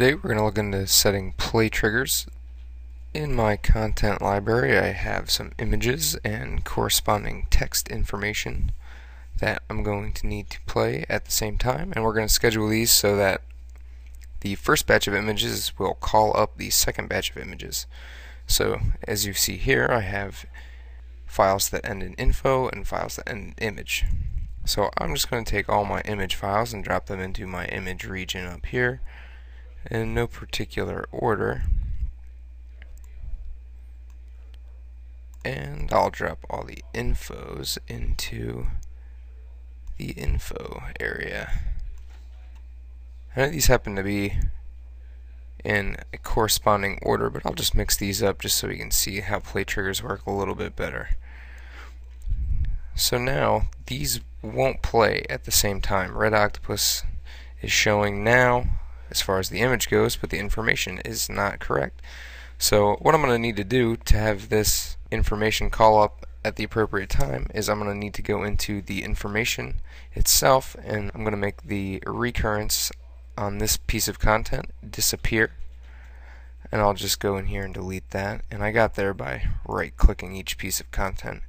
Today we're going to look into setting play triggers. In my content library I have some images and corresponding text information that I'm going to need to play at the same time, and we're going to schedule these so that the first batch of images will call up the second batch of images. So as you see here, I have files that end in info and files that end in image. So I'm just going to take all my image files and drop them into my image region up here in no particular order, and I'll drop all the infos into the info area. I know these happen to be in a corresponding order, but I'll just mix these up just so we can see how play triggers work a little bit better. So now these won't play at the same time. Red octopus is showing now as far as the image goes, but the information is not correct. So what I'm going to need to do to have this information call up at the appropriate time is I'm going to need to go into the information itself, and I'm going to make the recurrence on this piece of content disappear, and I'll just go in here and delete that. And I got there by right clicking each piece of content,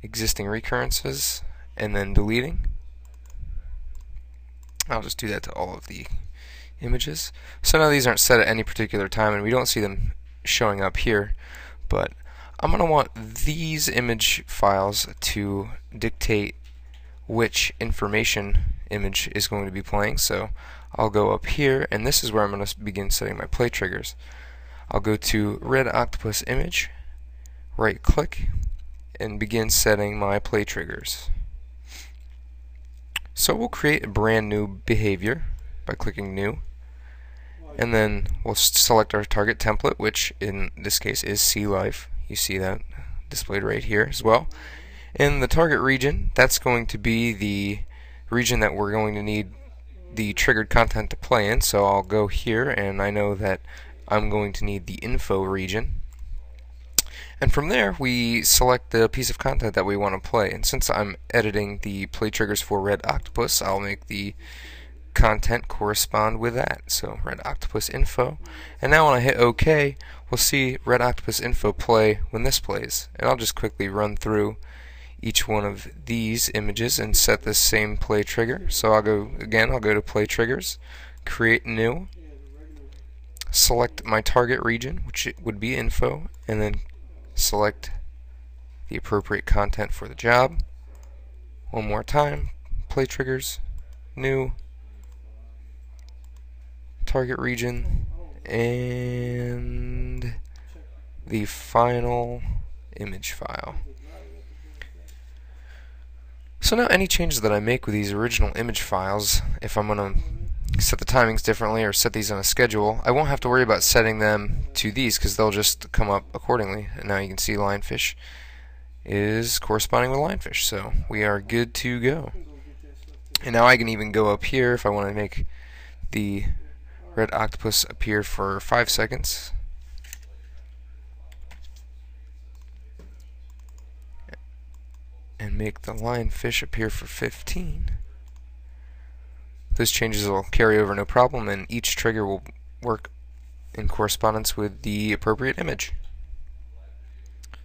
existing recurrences, and then deleting. I'll just do that to all of the images. So now these aren't set at any particular time, and we don't see them showing up here, but I'm going to want these image files to dictate which information image is going to be playing. So I'll go up here, and this is where I'm going to begin setting my play triggers. I'll go to red octopus image, right click, and begin setting my play triggers. So we'll create a brand new behavior by clicking new, and then we'll select our target template, which in this case is sea life. You see that displayed right here as well. In the target region, that's going to be the region that we're going to need the triggered content to play in. So I'll go here, and I know that I'm going to need the info region. And from there, we select the piece of content that we want to play. And since I'm editing the play triggers for red octopus, I'll make the content correspond with that. So red octopus info, and now when I hit OK, we'll see red octopus info play when this plays. And I'll just quickly run through each one of these images and set the same play trigger. So I'll go to play triggers, create new, select my target region, which would be info, and then select the appropriate content for the job. One more time, play triggers, new, target region, and the final image file. So now any changes that I make with these original image files, if I'm going to set the timings differently or set these on a schedule, I won't have to worry about setting them to these because they'll just come up accordingly. And now you can see lionfish is corresponding with lionfish, so we are good to go. And now I can even go up here if I want to make the red octopus appear for 5 seconds. And make the lionfish appear for 15. Those changes will carry over no problem, and each trigger will work in correspondence with the appropriate image.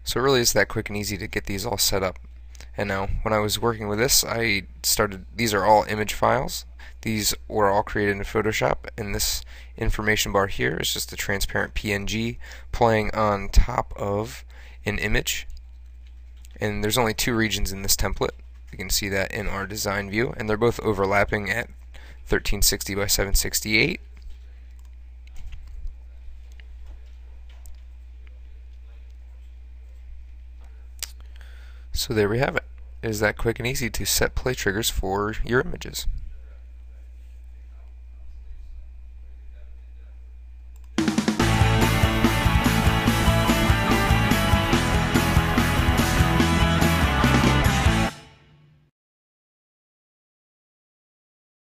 So it really is that quick and easy to get these all set up. And now when I was working with this, these are all image files. These were all created in Photoshop, and this information bar here is just a transparent PNG playing on top of an image. And there's only 2 regions in this template. You can see that in our design view, and they're both overlapping at 1360 by 768. So there we have it. It is that quick and easy to set play triggers for your images.